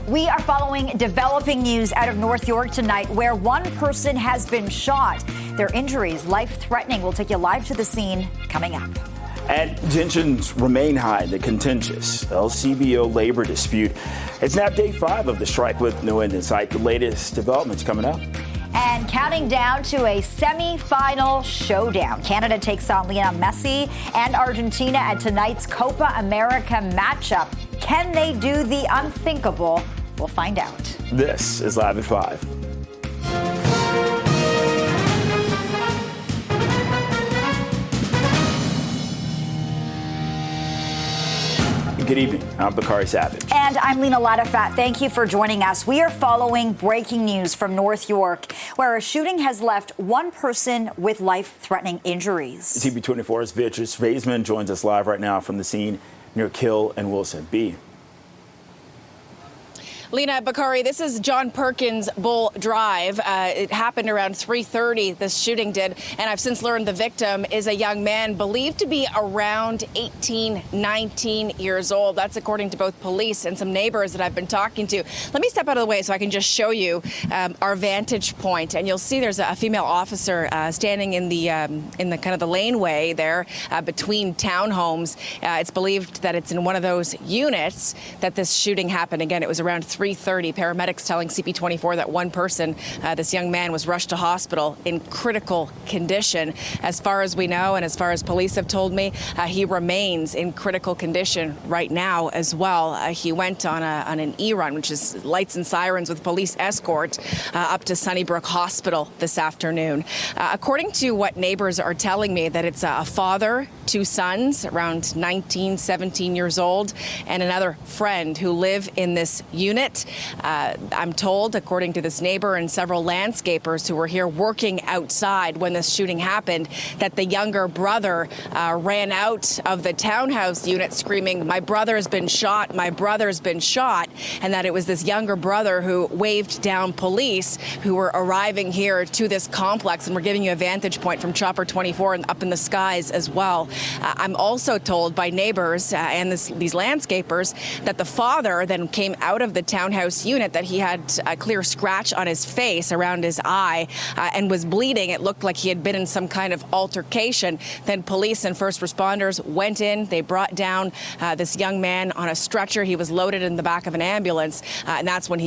We are following developing news out of North York tonight where one person has been shot. Their injuries life-threatening. We'll take you live to the scene coming up. And tensions remain high in the contentious LCBO labor dispute. It's now day 5 of the strike with no end in sight. The latest developments coming up. And counting down to a semifinal showdown. Canada takes on Lionel Messi and Argentina at tonight's COPA America matchup. Can they do the unthinkable? We'll find out. This is Live at 5. Good evening. I'm Bakari Savage. And I'm Lena Latifat. Thank you for joining us. We are following breaking news from North York, where a shooting has left one person with life-threatening injuries. CP24's Beatrice Vaisman joins us live right now from the scene near Kill and Wilson. B. Lena, Bakari, this is John Perkins Bull Drive. It happened around 3:30, this shooting did, and I've since learned the victim is a young man believed to be around 18, 19 years old. That's according to both police and some neighbors that I've been talking to. Let me step out of the way so I can just show you our vantage point, and you'll see there's a female officer standing in the kind of the laneway there between townhomes. It's believed that it's in one of those units that this shooting happened. Again, it was around 3:30. Paramedics telling CP24 that one person, this young man, was rushed to hospital in critical condition. As far as we know, and as far as police have told me, he remains in critical condition right now as well. He went on an E-run, which is lights and sirens with police escort, up to Sunnybrook Hospital this afternoon. According to what neighbors are telling me, that it's a father, 2 sons, around 19, 17 years old, and another friend who live in this unit. I'm told, according to this neighbor and several landscapers who were here working outside when this shooting happened, that the younger brother ran out of the townhouse unit screaming, "My brother's been shot, my brother's been shot," and that it was this younger brother who waved down police who were arriving here to this complex, and we're giving you a vantage point from Chopper 24 and up in the skies as well. I'm also told by neighbors and these landscapers that the father then came out of the townhouse unit, that he had a clear scratch on his face around his eye and was bleeding. It looked like he had been in some kind of altercation. Then police and first responders went in. They brought down this young man on a stretcher. He was loaded in the back of an ambulance, and that's when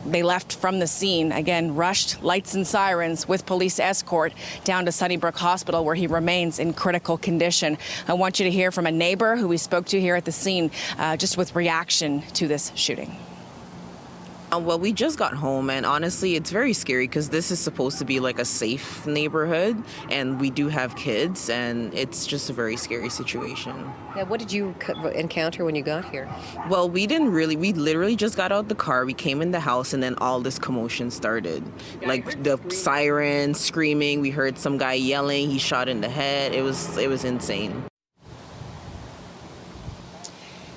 they left from the scene. Again, rushed, lights and sirens with police escort down to Sunnybrook Hospital, where he remains in critical condition. I want you to hear from a neighbor who we spoke to here at the scene, just with reaction to this shooting. Well, we just got home, and honestly, it's very scary because this is supposed to be like a safe neighborhood, and we do have kids, and it's just a very scary situation. Now, what did you encounter when you got here? Well, we literally just got out the car, we came in the house, and then all this commotion started. Like the sirens, screaming, we heard some guy yelling, he shot in the head. It was insane.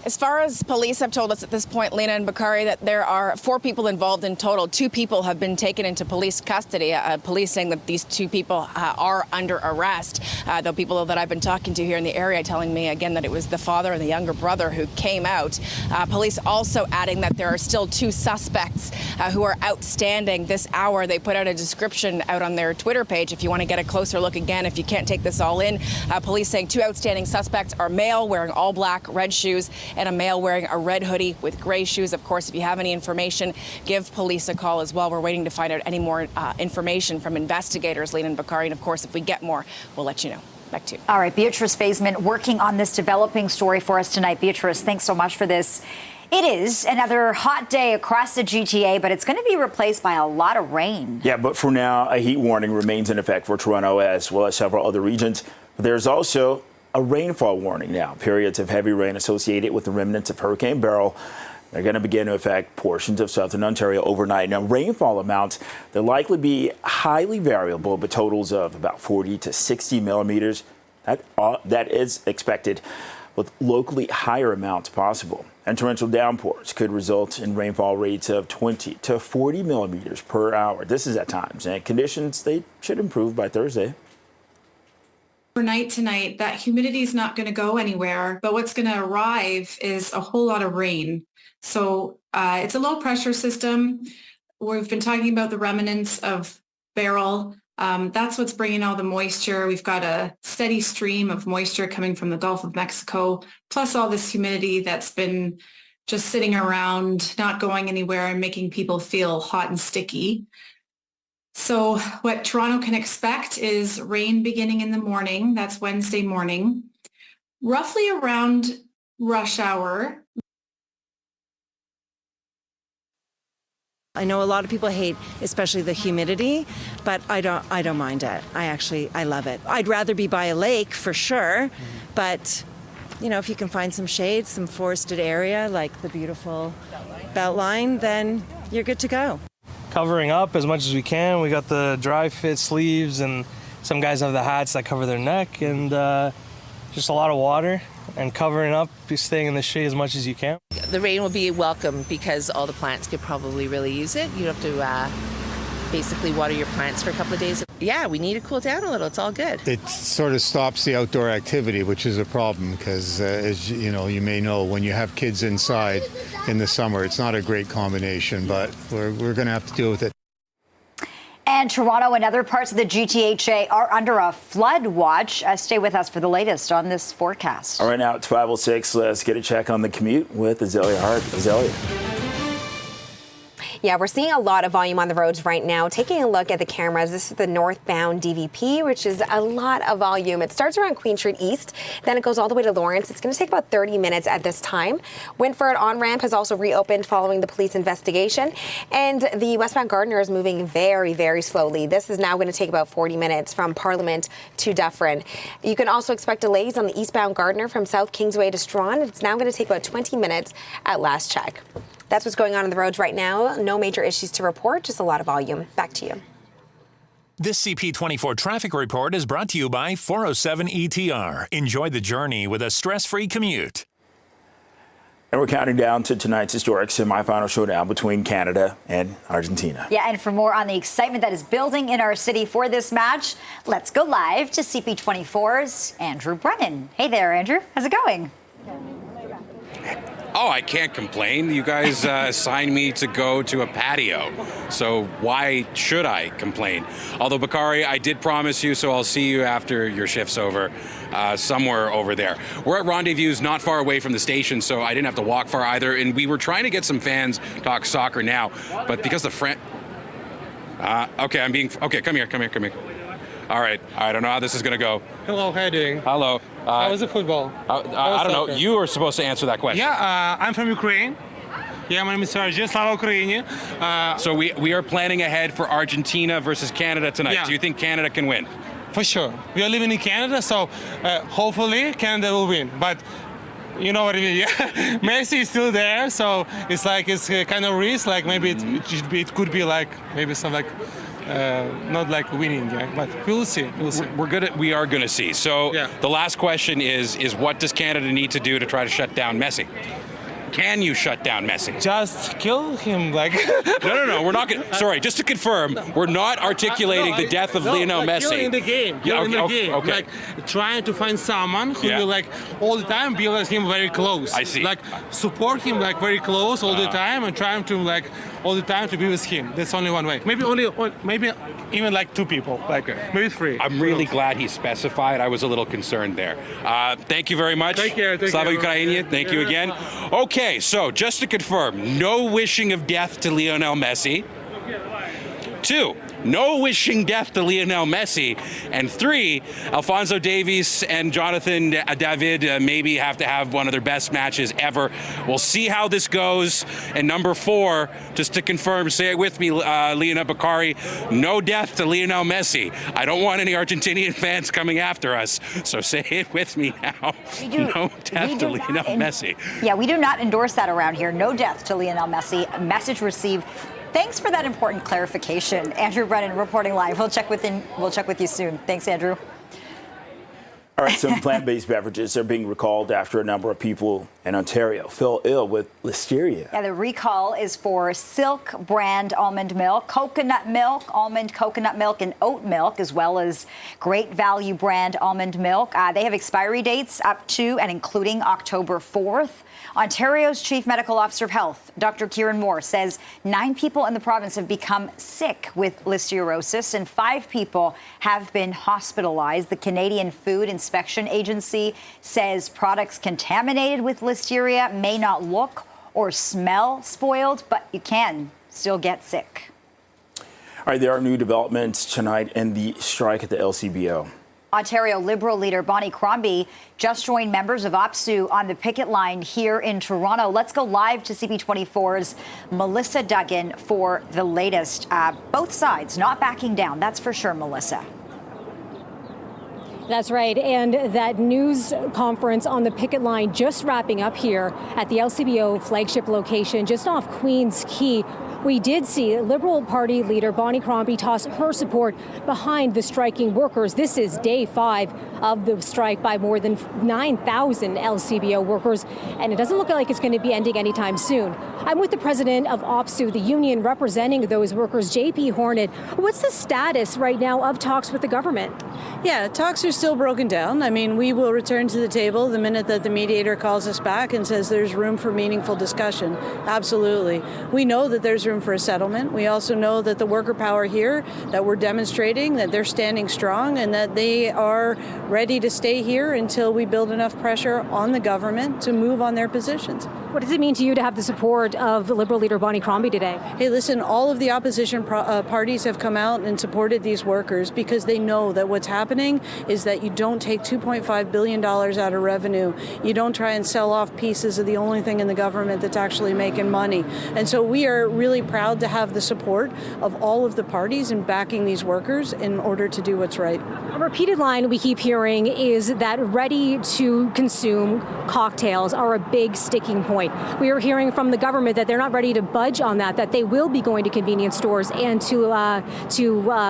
As far as police have told us at this point, Lena and Bakari, that there are 4 people involved in total. 2 people have been taken into police custody. Police saying that these 2 people are under arrest. The people that I've been talking to here in the area telling me again that it was the father and the younger brother who came out. Police also adding that there are still 2 suspects who are outstanding this hour. They put out a description out on their Twitter page if you want to get a closer look again, if you can't take this all in. Police saying 2 outstanding suspects are male, wearing all black, red shoes, and a male wearing a red hoodie with gray shoes. Of course, if you have any information, give police a call as well. We're waiting to find out any more information from investigators, Lena and Bakari. And of course, if we get more, we'll let you know. Back to you. All right, Beatrice Vaisman working on this developing story for us tonight. Beatrice, thanks so much for this. It is another hot day across the GTA, but it's going to be replaced by a lot of rain. Yeah, but for now, a heat warning remains in effect for Toronto as well as several other regions. But there's also a rainfall warning now. Periods of heavy rain associated with the remnants of Hurricane Beryl. They're going to begin to affect portions of southern Ontario overnight. Now, rainfall amounts, they'll likely be highly variable, but totals of about 40 to 60 millimeters. That is expected, with locally higher amounts possible. And torrential downpours could result in rainfall rates of 20 to 40 millimeters per hour. This is at times, and conditions, they should improve by Thursday. overnight tonight, that humidity is not going to go anywhere, but what's going to arrive is a whole lot of rain. So it's a low pressure system. We've been talking about the remnants of Beryl. That's what's bringing all the moisture. We've got a steady stream of moisture coming from the Gulf of Mexico, plus all this humidity that's been just sitting around, not going anywhere and making people feel hot and sticky. So what Toronto can expect is rain beginning in the morning. That's Wednesday morning, roughly around rush hour. I know a lot of people hate, especially the humidity, but I don't mind it. I love it. I'd rather be by a lake for sure, but you know, if you can find some shade, some forested area like the beautiful Beltline, then you're good to go. Covering up as much as we can. We got the dry fit sleeves, and some guys have the hats that cover their neck, and just a lot of water and covering up, staying in the shade as much as you can. The rain will be welcome because all the plants could probably really use it. You have to basically water your plants for a couple of days. Yeah, we need to cool down a little. It's all good. It sort of stops the outdoor activity, which is a problem because, as you know, you may know, when you have kids inside in the summer, it's not a great combination, but we're going to have to deal with it. And Toronto and other parts of the GTHA are under a flood watch. Stay with us for the latest on this forecast. All right, now it's 5:06. Let's get a check on the commute with Azalea Hart. Azalea. Yeah, we're seeing a lot of volume on the roads right now. Taking a look at the cameras, this is the northbound DVP, which is a lot of volume. It starts around Queen Street East, then it goes all the way to Lawrence. It's going to take about 30 minutes at this time. Wynford on-ramp has also reopened following the police investigation. And the westbound Gardiner is moving very, very slowly. This is now going to take about 40 minutes from Parliament to Dufferin. You can also expect delays on the eastbound Gardiner from South Kingsway to Strawn. It's now going to take about 20 minutes at last check. That's what's going on the roads right now. No major issues to report, just a lot of volume. Back to you. This CP24 traffic report is brought to you by 407 ETR. Enjoy the journey with a stress-free commute. And we're counting down to tonight's historic semifinal showdown between Canada and Argentina. Yeah, and for more on the excitement that is building in our city for this match, let's go live to CP24's Andrew Brennan. Hey there, Andrew. How's it going? Oh, I can't complain. You guys assigned me to go to a patio, so why should I complain? Although, Bakari, I did promise you, so I'll see you after your shift's over, somewhere over there. We're at Rendezvous, not far away from the station, so I didn't have to walk far either, and we were trying to get some fans talk soccer now, but because the okay, come here. All right, I don't know how this is going to go. Hello, how are you doing? Hello. How was the football? I don't know. You were supposed to answer that question. Yeah, I'm from Ukraine. Yeah, my name is Sergey. Slava Ukraini. So we are planning ahead for Argentina versus Canada tonight. Yeah. Do you think Canada can win? For sure. We are living in Canada, so hopefully Canada will win. But you know what I mean, yeah? Messi is still there, so it's like it's kind of risk. Like maybe it could be like maybe some like. Not like winning, yeah, but we'll see. We are going to see. So yeah. The last question is what does Canada need to do to try to shut down Messi? Can you shut down Messi? Just kill him, like. No. We're not going to. Sorry, just to confirm, we're not articulating the death of Lionel Messi. Kill in the game. Okay. Like trying to find someone who will like all the time be with him very close. I see. Like support him like very close all the time and trying to like all the time to be with him. That's only one way. Maybe even like two people. Like maybe three. I'm really glad he specified. I was a little concerned there. Thank you very much. Take care. Slava Ukraini. Thank you again. Okay, so just to confirm, no wishing of death to Lionel Messi. 2, no wishing death to Lionel Messi. And 3, Alphonso Davies and Jonathan David maybe have to have one of their best matches ever. We'll see how this goes. And number 4, just to confirm, say it with me, Leona Bakari, no death to Lionel Messi. I don't want any Argentinian fans coming after us, so say it with me now. No death to Lionel Messi. Yeah, we do not endorse that around here. No death to Lionel Messi. Message received. Thanks for that important clarification. Andrew Brennan reporting live. We'll check with you soon. Thanks, Andrew. All right, some plant-based beverages are being recalled after a number of people in Ontario fell ill with listeria. Yeah, the recall is for Silk brand almond milk, coconut milk, almond coconut milk, and oat milk, as well as Great Value brand almond milk. They have expiry dates up to and including October 4th. Ontario's Chief Medical Officer of Health, Dr. Kieran Moore, says 9 people in the province have become sick with listeriosis and 5 people have been hospitalized. The Canadian Food Inspection Agency says products contaminated with listeria may not look or smell spoiled, but you can still get sick. All right, there are new developments tonight in the strike at the LCBO. Ontario Liberal leader Bonnie Crombie just joined members of OPSEU on the picket line here in Toronto. Let's go live to CP24's Melissa Duggan for the latest. Both sides not backing down, that's for sure, Melissa. That's right. And that news conference on the picket line just wrapping up here at the LCBO flagship location just off Queen's Quay. We did see Liberal Party leader Bonnie Crombie toss her support behind the striking workers. This is day 5 of the strike by more than 9,000 LCBO workers, and it doesn't look like it's going to be ending anytime soon. I'm with the president of OPSEU, the union representing those workers, JP Hornet. What's the status right now of talks with the government? Yeah, talks are still broken down. I mean, we will return to the table the minute that the mediator calls us back and says there's room for meaningful discussion. Absolutely. We know that there's room for a settlement. We also know that the worker power here, that we're demonstrating, that they're standing strong and that they are ready to stay here until we build enough pressure on the government to move on their positions. What does it mean to you to have the support of the Liberal leader Bonnie Crombie today? Hey, listen, all of the opposition parties have come out and supported these workers because they know that what's happening is that you don't take $2.5 billion out of revenue. You don't try and sell off pieces of the only thing in the government that's actually making money. And so we are really proud to have the support of all of the parties in backing these workers in order to do what's right. A repeated line we keep hearing is that ready-to-consume cocktails are a big sticking point. We are hearing from the government that they're not ready to budge on that they will be going to convenience stores and to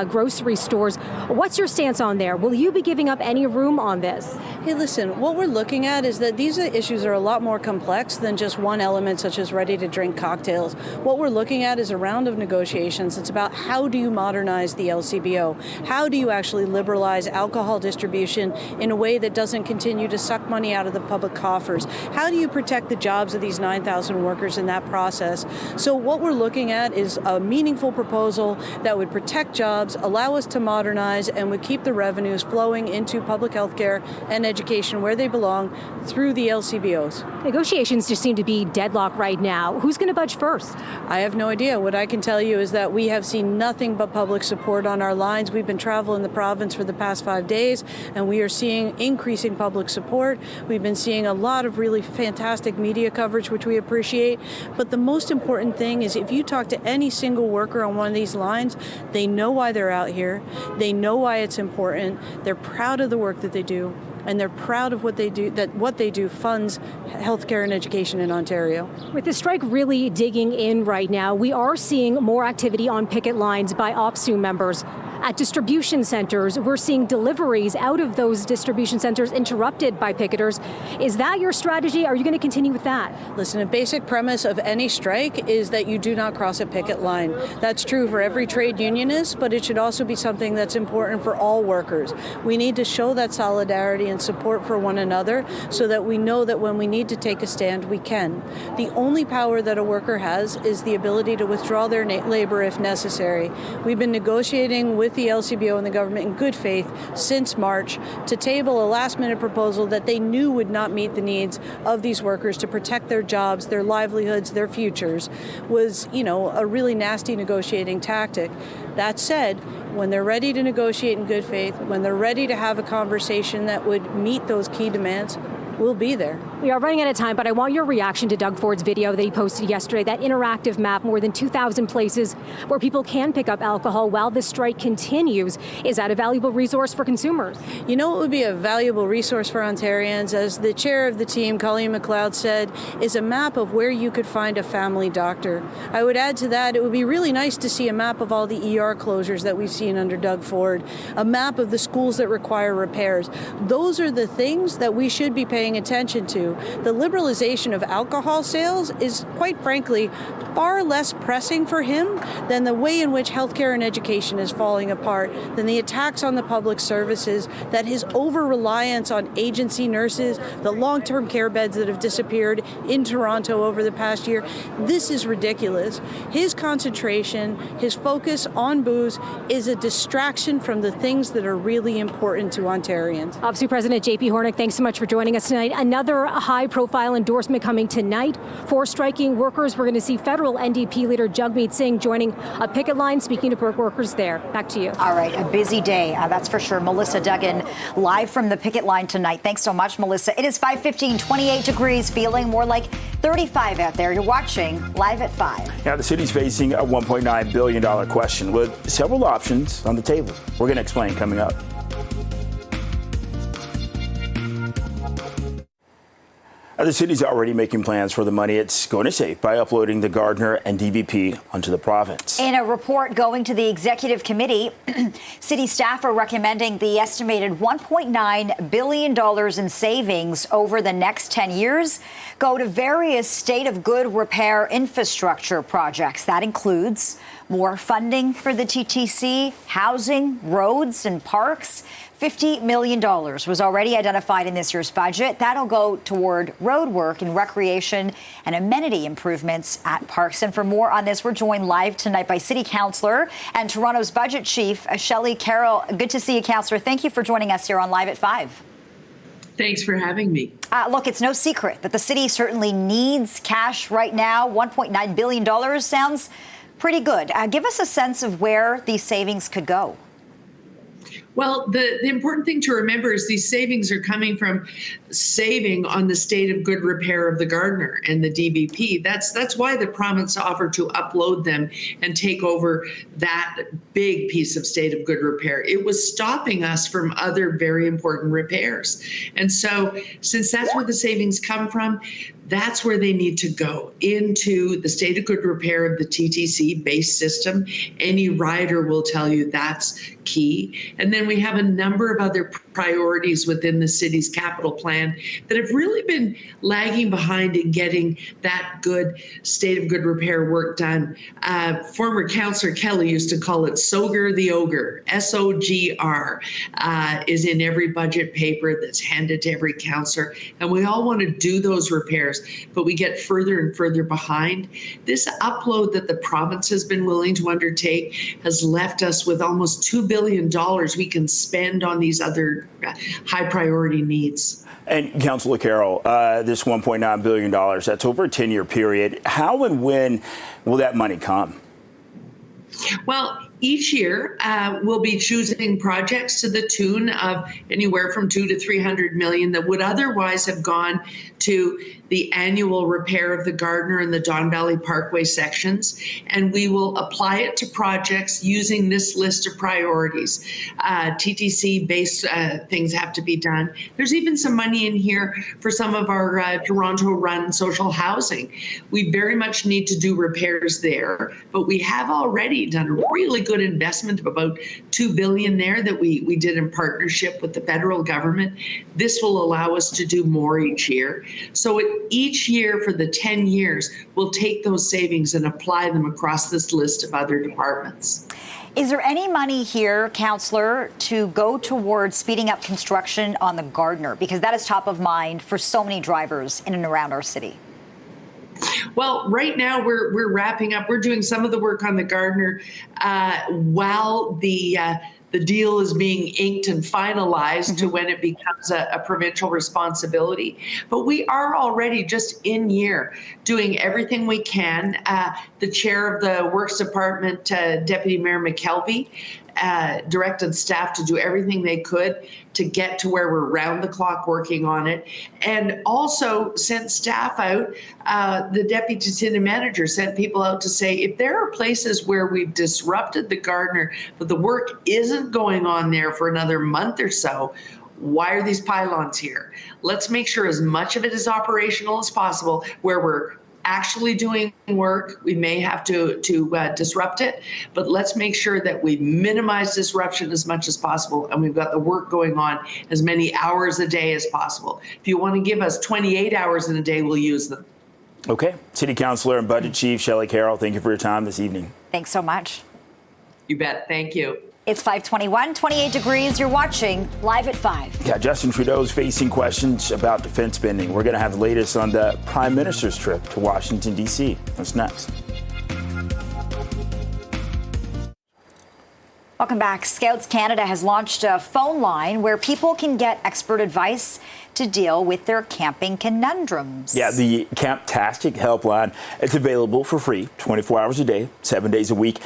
grocery stores. What's your stance on there? Will you be giving up any room on this? Hey, listen, what we're looking at is that these issues are a lot more complex than just one element such as ready-to-drink cocktails. What we're looking at is a round of negotiations. It's about how do you modernize the LCBO? How do you actually liberalize alcohol distribution in a way that doesn't continue to suck money out of the public coffers? How do you protect the jobs of these 9,000 workers in that process? So what we're looking at is a meaningful proposal that would protect jobs, allow us to modernize, and would keep the revenues flowing into public health care and education where they belong through the LCBOs. Negotiations just seem to be deadlocked right now. Who's going to budge first? I have no idea. What I can tell you is that we have seen nothing but public support on our lines. We've been traveling the province for the past 5 days, and we are seeing increasing public support. We've been seeing a lot of really fantastic media coverage, which we appreciate. But the most important thing is if you talk to any single worker on one of these lines, they know why they're out here. They know why it's important. They're proud of the work that they do, and they're proud of what they do, that what they do funds healthcare and education in Ontario. With the strike really digging in right now, we are seeing more activity on picket lines by OPSEU members. At distribution centers, we're seeing deliveries out of those distribution centers interrupted by picketers. Is that your strategy? Are you going to continue with that? Listen, a basic premise of any strike is that you do not cross a picket line. That's true for every trade unionist, but it should also be something that's important for all workers. We need to show that solidarity and support for one another so that we know that when we need to take a stand, we can. The only power that a worker has is the ability to withdraw their labor if necessary. We've been negotiating with the LCBO and the government in good faith since March to table a last-minute proposal that they knew would not meet the needs of these workers to protect their jobs, their livelihoods, their futures, was, a really nasty negotiating tactic. That said, when they're ready to negotiate in good faith, when they're ready to have a conversation that would meet those key demands, we'll be there. We are running out of time, but I want your reaction to Doug Ford's video that he posted yesterday, that interactive map, more than 2,000 places where people can pick up alcohol while the strike continues. Is that a valuable resource for consumers? You know what would be a valuable resource for Ontarians, as the chair of the team, Colleen McLeod, said, is a map of where you could find a family doctor. I would add to that, it would be really nice to see a map of all the ER closures that we've seen under Doug Ford, a map of the schools that require repairs. Those are the things that we should be paying paying attention to, the liberalization of alcohol sales is, quite frankly, far less pressing for him than the way in which healthcare and education is falling apart, than the attacks on the public services, that his over-reliance on agency nurses, the long-term care beds that have disappeared in Toronto over the past year. This is ridiculous. His concentration, his focus on booze is a distraction from the things that are really important to Ontarians. OPSEU President JP Hornick, thanks so much for joining us tonight. Another high-profile endorsement coming tonight for striking workers. We're going to see federal NDP leader Jagmeet Singh joining a picket line, speaking to workers there. Back to you. All right, a busy day, that's for sure. Melissa Duggan, live from the picket line tonight. Thanks so much, Melissa. It is 5:15, 28 degrees, feeling more like 35 out there. You're watching Live at 5. Now, the city's facing a $1.9 billion question with several options on the table. We're going to explain coming up. The city's already making plans for the money it's going to save by uploading the Gardner and DVP onto the province. In a report going to the executive committee, city staff are recommending the estimated $1.9 billion in savings over the next 10 years go to various state of good repair infrastructure projects. That includes more funding for the TTC, housing, roads and parks. $50 million was already identified in this year's budget. That'll go toward road work and recreation and amenity improvements at parks. And for more on this, we're joined live tonight by City Councillor and Toronto's Budget Chief, Shelley Carroll. Good to see you, Councillor. Thank you for joining us here on Live at 5. Thanks for having me. Look, it's no secret that the city certainly needs cash right now. $1.9 billion sounds pretty good. Give us a sense of where these savings could go. Well, the important thing to remember is these savings are coming from saving on the state of good repair of the Gardner and the DVP. That's why the province offered to upload them and take over that big piece of state of good repair. It was stopping us from other very important repairs. And so since that's where the savings come from, that's where they need to go, into the state of good repair of the TTC base system. Any rider will tell you that's key. And then we have a number of other priorities within the city's capital plan that have really been lagging behind in getting that good state of good repair work done. Former Councillor Kelly used to call it SOGR the Ogre, SOGR, is in every budget paper that's handed to every councillor. And we all want to do those repairs, but we get further and further behind. This upload that the province has been willing to undertake has left us with almost $2 billion we can spend on these other high priority needs. And Councillor Carroll, this $1.9 billion, that's over a 10-year period. How and when will that money come? Well, each year we'll be choosing projects to the tune of anywhere from $200 to $300 million that would otherwise have gone to the annual repair of the Gardner and the Don Valley Parkway sections. And we will apply it to projects using this list of priorities. TTC-based things have to be done. There's even some money in here for some of our Toronto-run social housing. We very much need to do repairs there, but we have already done a really good investment of about $2 billion there that we did in partnership with the federal government. This will allow us to do more each year. So each year for the 10 years, we'll take those savings and apply them across this list of other departments. Is there any money here, Councillor, to go towards speeding up construction on the Gardner? Because that is top of mind for so many drivers in and around our city. Well, right now we're wrapping up. We're doing some of the work on the Gardner while the deal is being inked and finalized to when it becomes a provincial responsibility. But we are already just in year doing everything we can. The chair of the Works Department, Deputy Mayor McKelvey, directed staff to do everything they could to get to where we're round the clock working on it, and also sent staff out. The deputy city manager sent people out to say, if there are places where we've disrupted the Gardner, but the work isn't going on there for another month or so, why are these pylons here? Let's make sure as much of it is operational as possible, where we're actually doing work. We may have to disrupt it, but let's make sure that we minimize disruption as much as possible, and we've got the work going on as many hours a day as possible. If you want to give us 28 hours in a day, we'll use them. Okay. City Councilor and Budget Chief Shelley Carroll, thank you for your time this evening. Thanks so much. You bet. Thank you. It's 5:21, 28 degrees. You're watching Live at 5. Yeah, Justin Trudeau's facing questions about defense spending. We're going to have the latest on the Prime Minister's trip to Washington, D.C. What's next? Welcome back. Scouts Canada has launched a phone line where people can get expert advice to deal with their camping conundrums. Yeah, the Camptastic helpline. It's available for free, 24 hours a day, 7 days a week.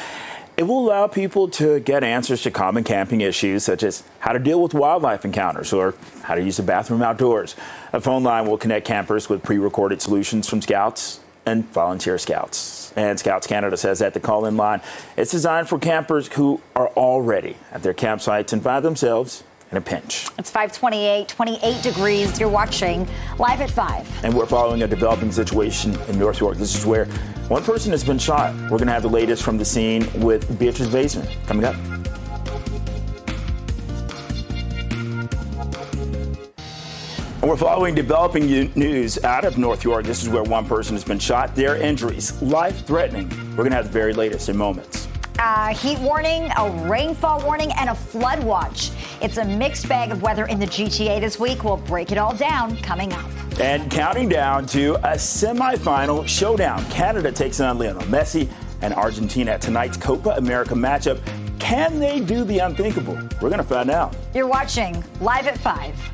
It will allow people to get answers to common camping issues, such as how to deal with wildlife encounters or how to use the bathroom outdoors. A phone line will connect campers with pre-recorded solutions from Scouts and volunteer Scouts. And Scouts Canada says that the call-in line is designed for campers who are already at their campsites and find themselves in a pinch. It's 5:28, 28 degrees. You're watching Live at 5. And we're following a developing situation in North York. This is where one person has been shot. We're going to have the latest from the scene with Beatrice Baseman coming up. And we're following developing news out of North York. This is where one person has been shot. Their injuries, life-threatening. We're going to have the very latest in moments. A heat warning, a rainfall warning, and a flood watch. It's a mixed bag of weather in the GTA this week. We'll break it all down coming up. And counting down to a semifinal showdown. Canada takes on Lionel Messi and Argentina at tonight's Copa America matchup. Can they do the unthinkable? We're going to find out. You're watching Live at 5.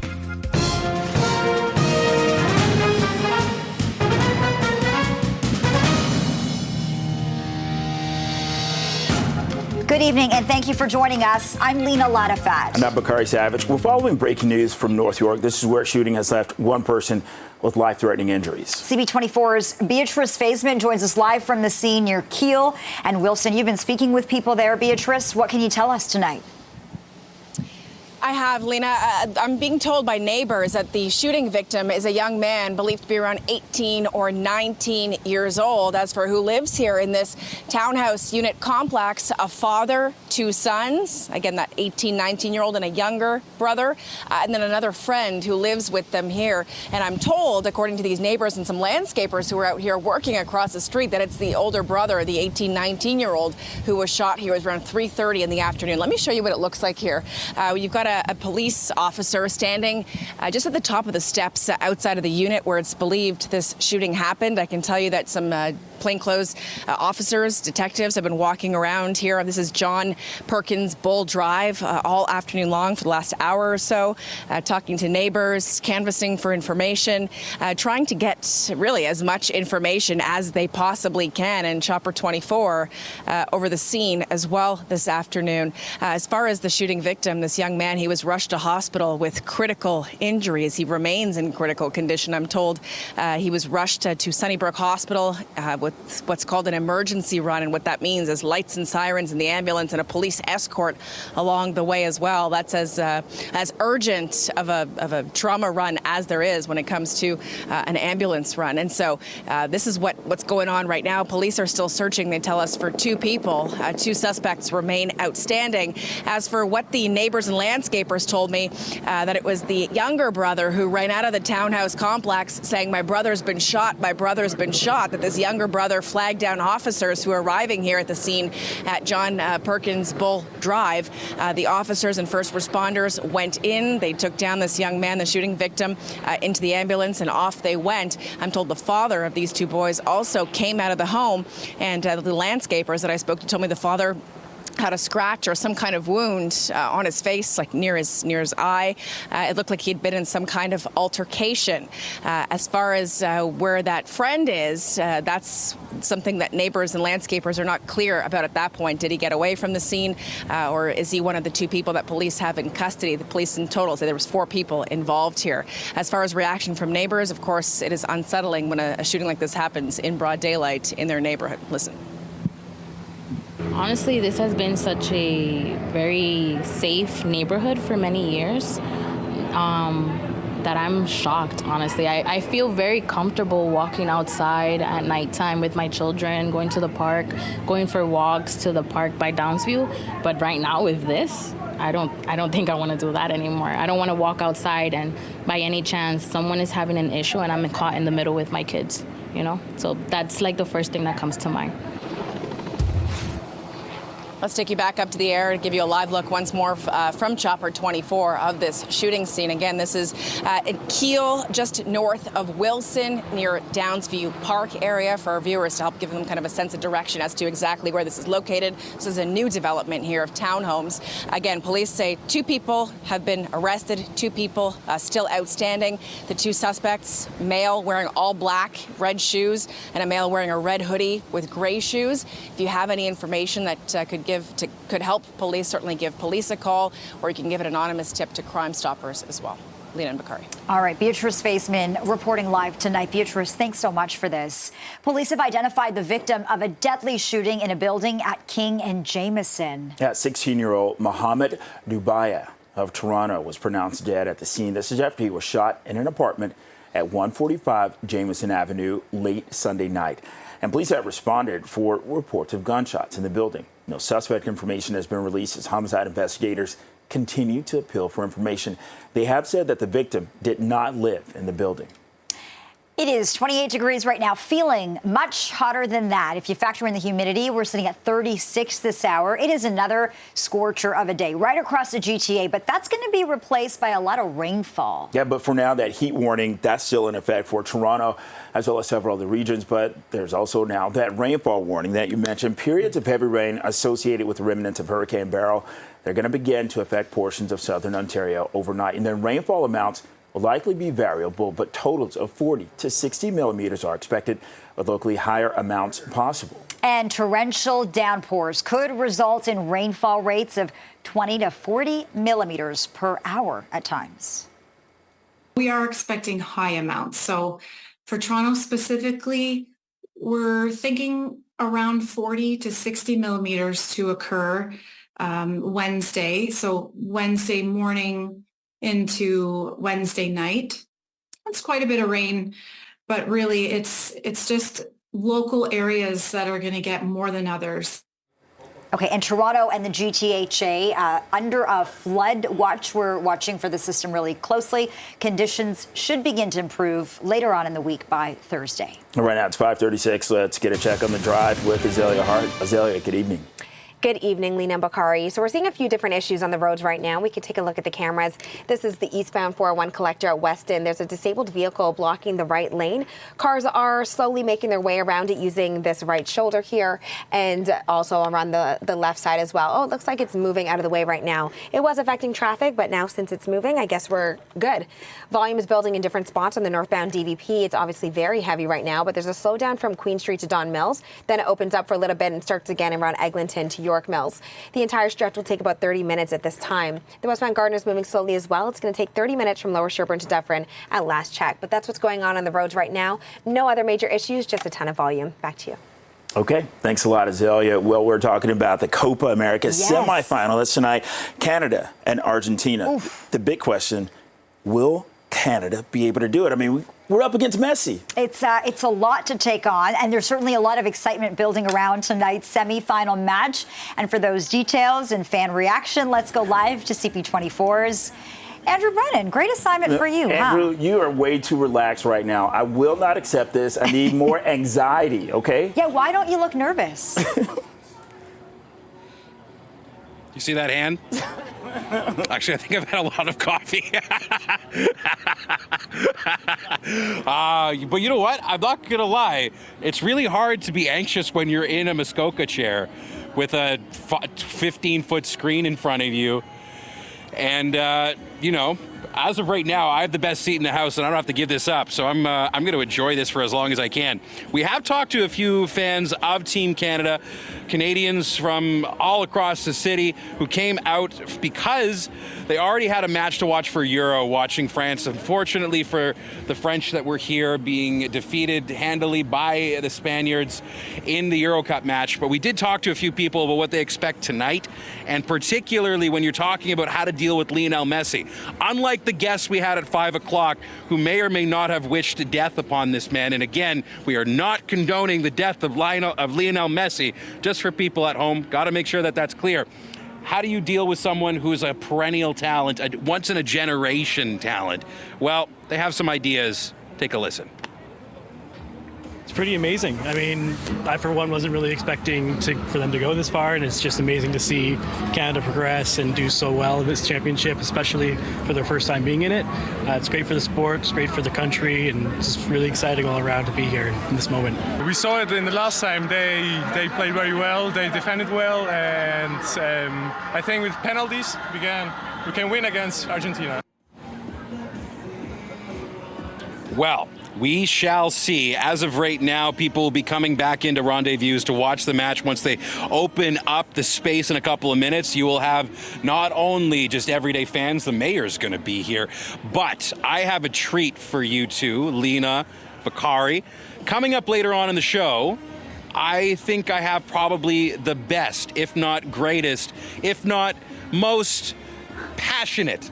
Good evening, and thank you for joining us. I'm Lena Latafat. I'm Bakari Savage. We're following breaking news from North York. This is where shooting has left one person with life-threatening injuries. CP24's Beatrice Baseman joins us live from the scene near Kiel and Wilson. You've been speaking with people there, Beatrice. What can you tell us tonight? I have, Lena. I'm being told by neighbors that the shooting victim is a young man believed to be around 18 or 19 years old. As for who lives here in this townhouse unit complex, a father, 2 sons, again, that 18, 19-year-old and a younger brother, and then another friend who lives with them here. And I'm told, according to these neighbors and some landscapers who are out here working across the street, that it's the older brother, the 18, 19-year-old, who was shot here. It was around 3:30 in the afternoon. Let me show you what it looks like here. You've got a police officer standing just at the top of the steps outside of the unit where it's believed this shooting happened. I can tell you that some plainclothes officers, detectives have been walking around here. This is John Perkins Bull Drive all afternoon long for the last hour or so, talking to neighbors, canvassing for information, trying to get really as much information as they possibly can. And Chopper 24 over the scene as well this afternoon. As far as the shooting victim, this young man, he was rushed to hospital with critical injuries. He remains in critical condition, I'm told. He was rushed to Sunnybrook Hospital with what's called an emergency run, and what that means is lights and sirens in the ambulance and a police escort along the way as well. That's as urgent of a trauma run as there is when it comes to an ambulance run. And so this is what's going on right now. Police are still searching, they tell us, for 2 people. 2 suspects remain outstanding. As for what the neighbors and landscapers told me, that it was the younger brother who ran out of the townhouse complex saying, "My brother's been shot, my brother's been shot," that this younger brother flagged down officers who are arriving here at the scene at John Perkins Bull Drive. The officers and first responders went in. They took down this young man, the shooting victim, into the ambulance, and off they went. I'm told the father of these 2 boys also came out of the home, and the landscapers that I spoke to told me the father had a scratch or some kind of wound on his face, like near his eye. It looked like he'd been in some kind of altercation. As far as where that friend is, that's something that neighbors and landscapers are not clear about at that point. Did he get away from the scene, or is he one of the 2 people that police have in custody? The police in total say there was 4 people involved here. As far as reaction from neighbors, of course, it is unsettling when a shooting like this happens in broad daylight in their neighborhood. Listen. Honestly, this has been such a very safe neighborhood for many years. that I'm shocked, honestly. I feel very comfortable walking outside at nighttime with my children, going to the park, going for walks to the park by Downsview. But right now with this, I don't think I want to do that anymore. I don't want to walk outside and by any chance someone is having an issue and I'm caught in the middle with my kids, you know? So that's like the first thing that comes to mind. Let's take you back up to the air and give you a live look once more from Chopper 24 of this shooting scene. Again, this is in Kiel, just north of Wilson, near Downsview Park area, for our viewers to help give them kind of a sense of direction as to exactly where this is located. This is a new development here of townhomes. Again, police say 2 people have been arrested, 2 people still outstanding. The 2 suspects, male wearing all black, red shoes, and a male wearing a red hoodie with gray shoes. If you have any information that could help police, certainly give police a call, or you can give an anonymous tip to Crime Stoppers as well. Lena and Bakari. All right, Beatrice Faceman reporting live tonight. Beatrice, thanks so much for this. Police have identified the victim of a deadly shooting in a building at King and Jameson. Yeah, 16-year-old Mohammed Dubaya of Toronto was pronounced dead at the scene. This is after he was shot in an apartment at 145 Jameson Avenue late Sunday night. And police have responded for reports of gunshots in the building. No suspect information has been released as homicide investigators continue to appeal for information. They have said that the victim did not live in the building. It is 28 degrees right now, feeling much hotter than that. If you factor in the humidity, we're sitting at 36 this hour. It is another scorcher of a day right across the GTA, but that's going to be replaced by a lot of rainfall. Yeah, but for now, that heat warning, that's still in effect for Toronto as well as several other regions. But there's also now that rainfall warning that you mentioned. Periods of heavy rain associated with the remnants of Hurricane Beryl, they're going to begin to affect portions of southern Ontario overnight. And then rainfall amounts will likely be variable, but totals of 40 to 60 millimeters are expected, with locally higher amounts possible. And torrential downpours could result in rainfall rates of 20 to 40 millimeters per hour at times. We are expecting high amounts. So for Toronto specifically, we're thinking around 40 to 60 millimeters to occur Wednesday. So Wednesday morning into Wednesday night. It's quite a bit of rain, but really it's just local areas that are going to get more than others. Okay, and Toronto and the GTHA under a flood watch. We're watching for the system really closely. Conditions should begin to improve later on in the week by Thursday. Right now it's 5:36. Let's get a check on the drive with Azalea Hart. Azalea, good evening. Good evening, Lena and Bakari. So we're seeing a few different issues on the roads right now. We can take a look at the cameras. This is the eastbound 401 collector at Weston. There's a disabled vehicle blocking the right lane. Cars are slowly making their way around it using this right shoulder here and also around the left side as well. Oh, it looks like it's moving out of the way right now. It was affecting traffic, but now since it's moving, I guess we're good. Volume is building in different spots on the northbound DVP. It's obviously very heavy right now, but there's a slowdown from Queen Street to Don Mills. Then it opens up for a little bit and starts again around Eglinton to York Mills. The entire stretch will take about 30 minutes at this time. The westbound Gardiner is moving slowly as well. It's going to take 30 minutes from Lower Sherbourne to Dufferin at last check. But that's what's going on the roads right now. No other major issues, just a ton of volume. Back to you. Okay, thanks a lot, Azalea. Well, we're talking about the Copa America semifinal. That's tonight, Canada and Argentina. Oof. The big question, will Canada be able to do it? I mean, we're up against Messi. It's a lot to take on, and there's certainly a lot of excitement building around tonight's semifinal match. And for those details and fan reaction, let's go live to CP24's Andrew Brennan. Great assignment for you, Andrew, you are way too relaxed right now. I will not accept this. I need more anxiety, okay? Yeah, why don't you look nervous? You see that hand? Actually, I think I've had a lot of coffee. But you know what? I'm not going to lie. It's really hard to be anxious when you're in a Muskoka chair with a 15-foot screen in front of you. And, as of right now, I have the best seat in the house, and I don't have to give this up. So I'm going to enjoy this for as long as I can. We have talked to a few fans of Team Canada, Canadians from all across the city who came out because they already had a match to watch for Euro, watching France. Unfortunately for the French that were here, being defeated handily by the Spaniards in the Euro Cup match. But we did talk to a few people about what they expect tonight, and particularly when you're talking about how to deal with Lionel Messi. unlike the guests we had at 5 o'clock who may or may not have wished death upon this man. And again, we are not condoning the death of Lionel Messi, just for people at home. Got to make sure that that's clear. How do you deal with someone who's a perennial talent, a once-in-a-generation talent? Well, they have some ideas. Take a listen. It's pretty amazing. I mean, I for one wasn't really expecting for them to go this far, and it's just amazing to see Canada progress and do so well in this championship, especially for their first time being in it. It's great for the sport, it's great for the country, and it's just really exciting all around to be here in this moment. We saw it in the last time. They played very well, they defended well, and I think with penalties we can win against Argentina. Well, we shall see. As of right now, people will be coming back into rendezvous to watch the match. Once they open up the space in a couple of minutes, you will have not only just everyday fans, the mayor's going to be here, but I have a treat for you two, Lena, Bakari. Coming up later on in the show, I think I have probably the best, if not greatest, if not most passionate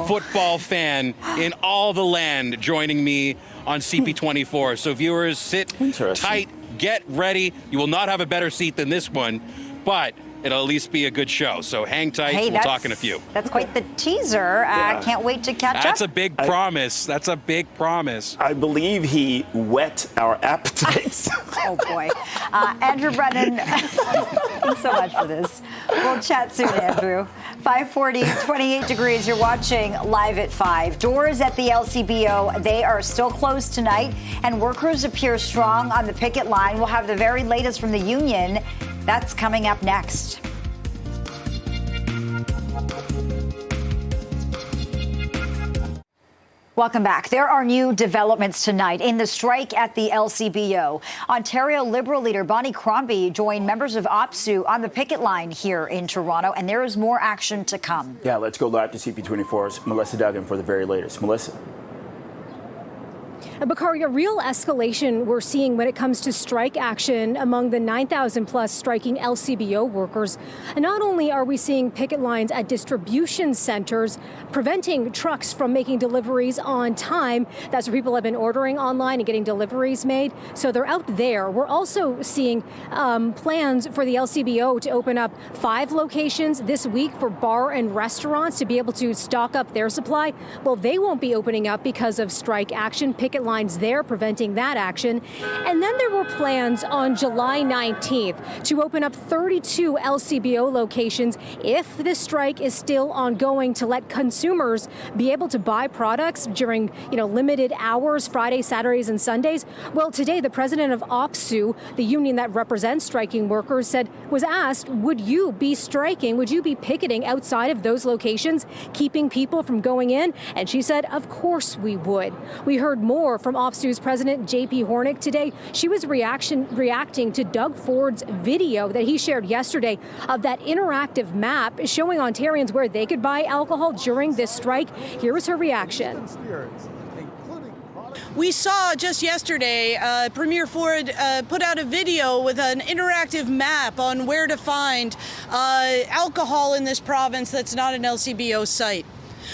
football fan in all the land joining me on CP24. So viewers, sit tight, get ready. You will not have a better seat than this one, but it'll at least be a good show. So hang tight, we'll talk in a few. That's quite the teaser. Can't wait to catch up. That's a big promise. That's a big promise. I believe he whet our appetites. Oh, boy. Andrew Brennan, thanks so much for this. We'll chat soon, Andrew. 540, 28 degrees. You're watching Live at 5. Doors at the LCBO, they are still closed tonight, and workers appear strong on the picket line. We'll have the very latest from the union. That's coming up next. Welcome back. There are new developments tonight in the strike at the LCBO. Ontario Liberal leader Bonnie Crombie joined members of OPSEU on the picket line here in Toronto, and there is more action to come. Yeah, let's go live to CP24's Melissa Duggan for the very latest. Melissa. Bakari, a real escalation we're seeing when it comes to strike action among the 9,000 plus striking LCBO workers. And not only are we seeing picket lines at distribution centers preventing trucks from making deliveries on time. That's where people have been ordering online and getting deliveries made. So they're out there. We're also seeing plans for the LCBO to open up 5 locations this week for bar and restaurants to be able to stock up their supply. Well, they won't be opening up because of strike action. Picket lines there preventing that action. And then there were plans on July 19th to open up 32 LCBO locations if the strike is still ongoing, to let consumers be able to buy products during, limited hours, Fridays, Saturdays, and Sundays. Well, today the president of OPSEU, the union that represents striking workers, was asked, would you be striking? Would you be picketing outside of those locations, keeping people from going in? And she said, of course we would. We heard more from OPSEU's president, JP Hornick, today. She was reacting to Doug Ford's video that he shared yesterday of that interactive map showing Ontarians where they could buy alcohol during this strike. Here was her reaction. We saw just yesterday, Premier Ford put out a video with an interactive map on where to find alcohol in this province that's not an LCBO site.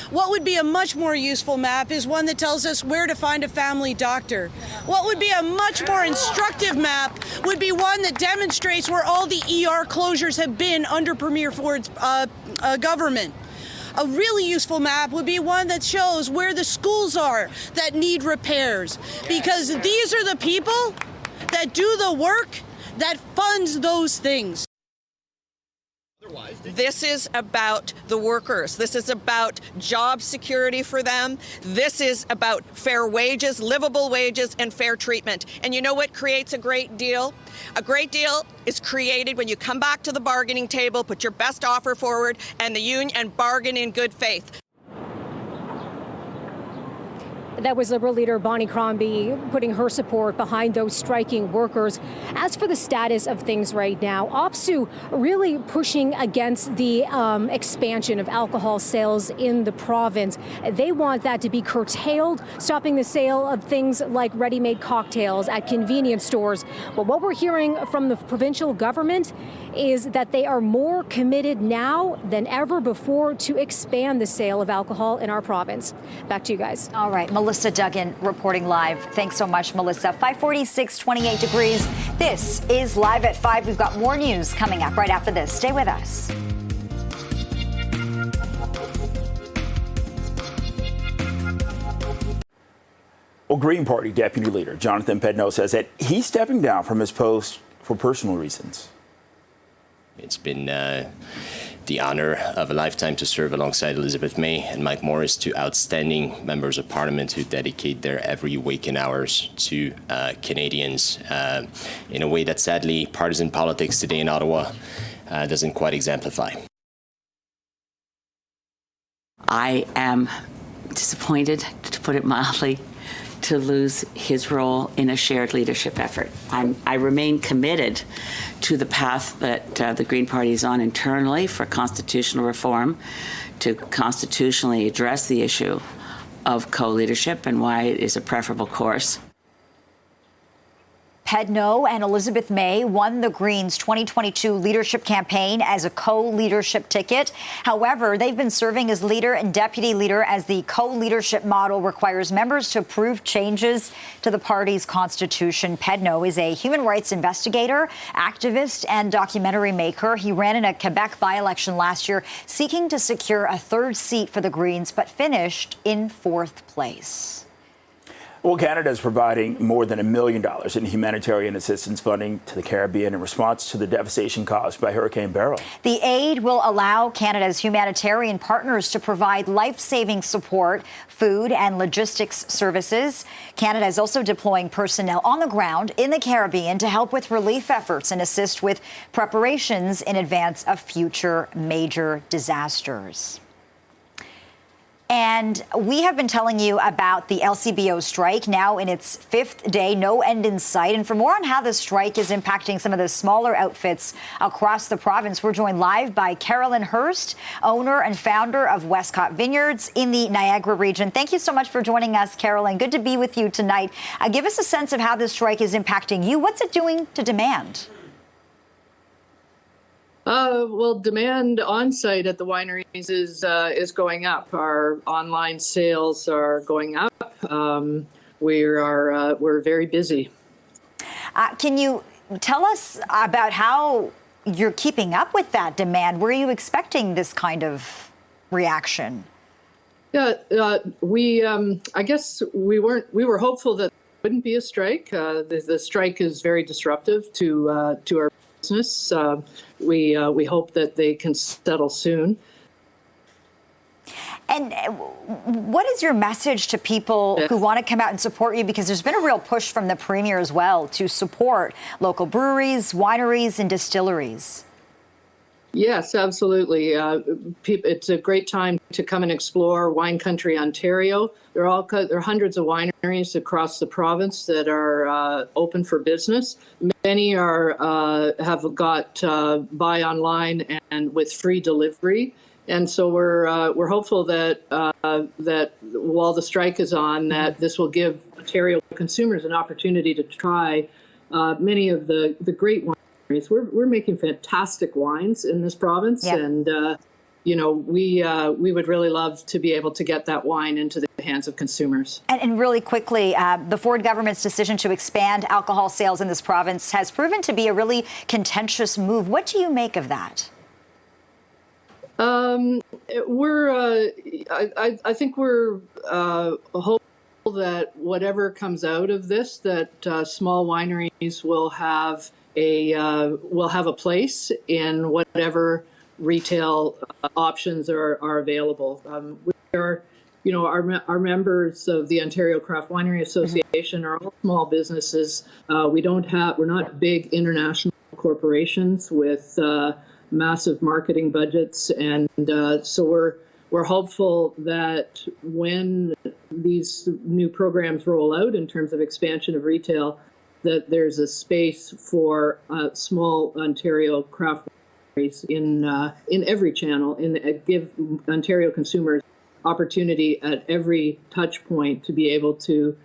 What would be a much more useful map is one that tells us where to find a family doctor. What would be a much more instructive map would be one that demonstrates where all the ER closures have been under Premier Ford's government. A really useful map would be one that shows where the schools are that need repairs, because these are the people that do the work that funds those things. This is about the workers. This is about job security for them. This is about fair wages, livable wages, and fair treatment. And you know what creates a great deal? A great deal is created when you come back to the bargaining table, put your best offer forward, and the union and bargain in good faith. That was Liberal leader Bonnie Crombie putting her support behind those striking workers. As for the status of things right now, OPSEU really pushing against the expansion of alcohol sales in the province. They want that to be curtailed, stopping the sale of things like ready-made cocktails at convenience stores. But what we're hearing from the provincial government is that they are more committed now than ever before to expand the sale of alcohol in our province. Back to you guys. All right, Melissa Duggan reporting live. Thanks so much, Melissa. 546, 28 degrees. This is Live at 5. We've got more news coming up right after this. Stay with us. Well, Green Party Deputy Leader Jonathan Pedneau says that he's stepping down from his post for personal reasons. It's been the honor of a lifetime to serve alongside Elizabeth May and Mike Morris, two outstanding members of Parliament who dedicate their every waking hours to Canadians in a way that sadly partisan politics today in Ottawa doesn't quite exemplify. I am disappointed, to put it mildly, to lose his role in a shared leadership effort. I remain committed to the path that the Green Party is on internally for constitutional reform, to constitutionally address the issue of co-leadership and why it is a preferable course. Pedneau and Elizabeth May won the Greens' 2022 leadership campaign as a co-leadership ticket. However, they've been serving as leader and deputy leader as the co-leadership model requires members to approve changes to the party's constitution. Pedneau is a human rights investigator, activist, and documentary maker. He ran in a Quebec by-election last year, seeking to secure a third seat for the Greens, but finished in fourth place. Well, Canada is providing more than $1 million in humanitarian assistance funding to the Caribbean in response to the devastation caused by Hurricane Beryl. The aid will allow Canada's humanitarian partners to provide life-saving support, food and logistics services. Canada is also deploying personnel on the ground in the Caribbean to help with relief efforts and assist with preparations in advance of future major disasters. And we have been telling you about the LCBO strike, now in its fifth day, no end in sight. And for more on how the strike is impacting some of the smaller outfits across the province, we're joined live by Carolyn Hurst, owner and founder of Westcott Vineyards in the Niagara region. Thank you so much for joining us, Carolyn. Good to be with you tonight. Give us a sense of how this strike is impacting you. What's it doing to demand? Well, demand on site at the wineries is going up. Our online sales are going up. We're very busy. Can you tell us about how you're keeping up with that demand? Were you expecting this kind of reaction? Yeah, I guess we were hopeful that there wouldn't be a strike. The strike is very disruptive to our business. We hope that they can settle soon. And what is your message to people who want to come out and support you? Because there's been a real push from the Premier as well to support local breweries, wineries, and distilleries. Yes, absolutely. It's a great time to come and explore wine country Ontario. There are hundreds of wineries across the province that are open for business. Many have got buy online and with free delivery. And so we're hopeful that while the strike is on, that this will give Ontario consumers an opportunity to try many of the great wines. We're making fantastic wines in this province, and we would really love to be able to get that wine into the hands of consumers. And really quickly, the Ford government's decision to expand alcohol sales in this province has proven to be a really contentious move. What do you make of that? I think we're hopeful that whatever comes out of this, that small wineries will have a place in whatever retail options are available. Our members of the Ontario Craft Winery Association are all small businesses. We're not big international corporations with massive marketing budgets, and so we're hopeful that when these new programs roll out in terms of expansion of retail, that there's a space for small Ontario craft breweries in every channel, and give Ontario consumers opportunity at every touch point to be able to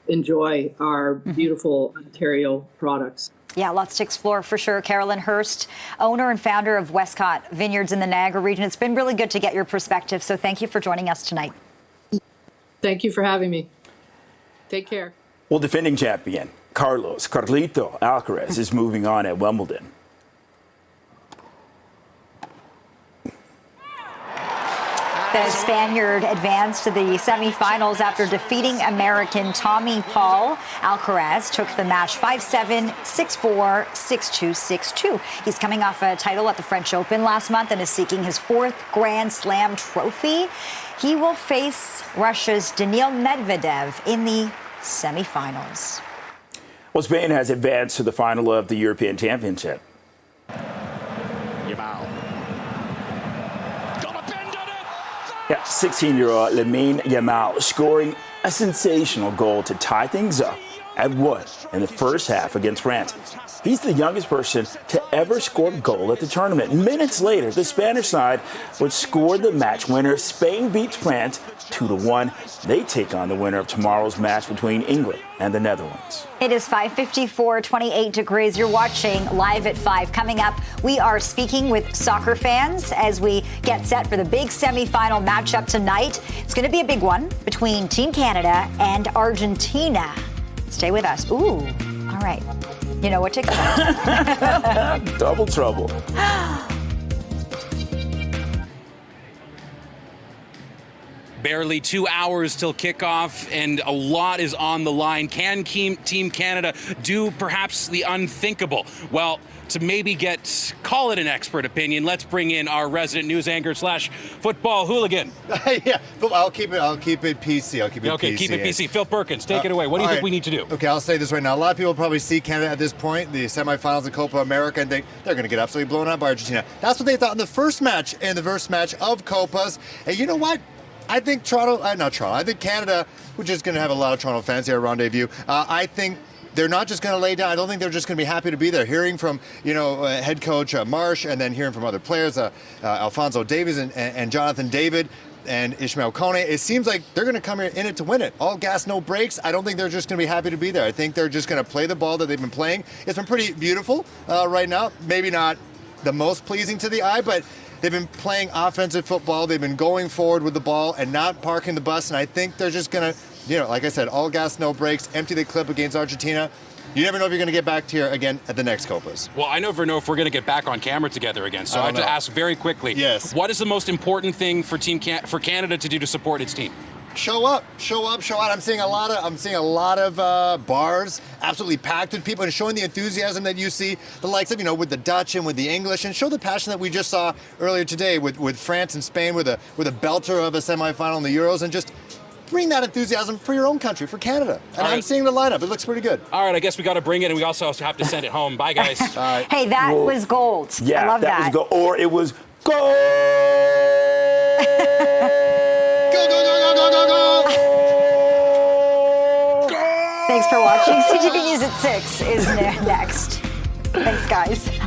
enjoy our beautiful Ontario products. Yeah, lots to explore for sure. Carolyn Hurst, owner and founder of Westcott Vineyards in the Niagara region. It's been really good to get your perspective, so thank you for joining us tonight. Thank you for having me. Take care. Well, defending champion Carlito Alcaraz is moving on at Wimbledon. The Spaniard advanced to the semifinals after defeating American Tommy Paul. Alcaraz took the match 5-7, 6-4, 6-2, 6-2. He's coming off a title at the French Open last month and is seeking his 4th Grand Slam trophy. He will face Russia's Daniil Medvedev in the semifinals. Well, Spain has advanced to the final of the European Championship. Yeah, 16-year-old Lamine Yamal scoring a sensational goal to tie things up at 1 in the first half against France. He's the youngest person to ever score a goal at the tournament. Minutes later, the Spanish side would score the match winner. Spain beats France 2-1. They take on the winner of tomorrow's match between England and the Netherlands. It is 5:54, 28 degrees. You're watching Live at 5. Coming up, we are speaking with soccer fans as we get set for the big semifinal matchup tonight. It's going to be a big one between Team Canada and Argentina. Stay with us. Ooh, all right. You know what to expect. Double trouble. Barely 2 hours till kickoff, and a lot is on the line. Can Team Canada do perhaps the unthinkable? Well, to maybe call it an expert opinion, let's bring in our resident news anchor / football hooligan. Yeah, I'll keep it PC. Okay, keep it PC. Phil Perkins, take it away. What do you think we need to do? Okay, I'll say this right now. A lot of people probably see Canada at this point, the semifinals of Copa America, and think they're going to get absolutely blown out by Argentina. That's what they thought in the first match of Copas. And you know what? I think I think Canada, which is going to have a lot of Toronto fans here at Rendezvous, I think they're not just going to lay down. I don't think they're just going to be happy to be there. Hearing from, head coach Marsh, and then hearing from other players, Alphonso Davies and Jonathan David and Ishmael Kone, it seems like they're going to come here in it to win it. All gas, no brakes. I don't think they're just going to be happy to be there. I think they're just going to play the ball that they've been playing. It's been pretty beautiful right now. Maybe not the most pleasing to the eye, but they've been playing offensive football. They've been going forward with the ball and not parking the bus. And I think they're just going to, like I said, all gas, no brakes, empty the clip against Argentina. You never know if you're going to get back here again at the next Copas. Well, I never know if we're going to get back on camera together again. So I have to ask very quickly. Yes. What is the most important thing for for Canada to do to support its team? Show up, show out. I'm seeing a lot of bars absolutely packed with people, and showing the enthusiasm that you see the likes of, with the Dutch and with the English, and show the passion that we just saw earlier today with France and Spain with a belter of a semifinal in the Euros, and just bring that enthusiasm for your own country, for Canada. And I'm seeing the lineup. It looks pretty good. All right, I guess we got to bring it, and we also have to send it home. Bye, guys. All right. Hey, that was gold. Yeah, I love that. was gold. Or it was gold. Thanks for watching. CTV News at 6 is next. Thanks, guys.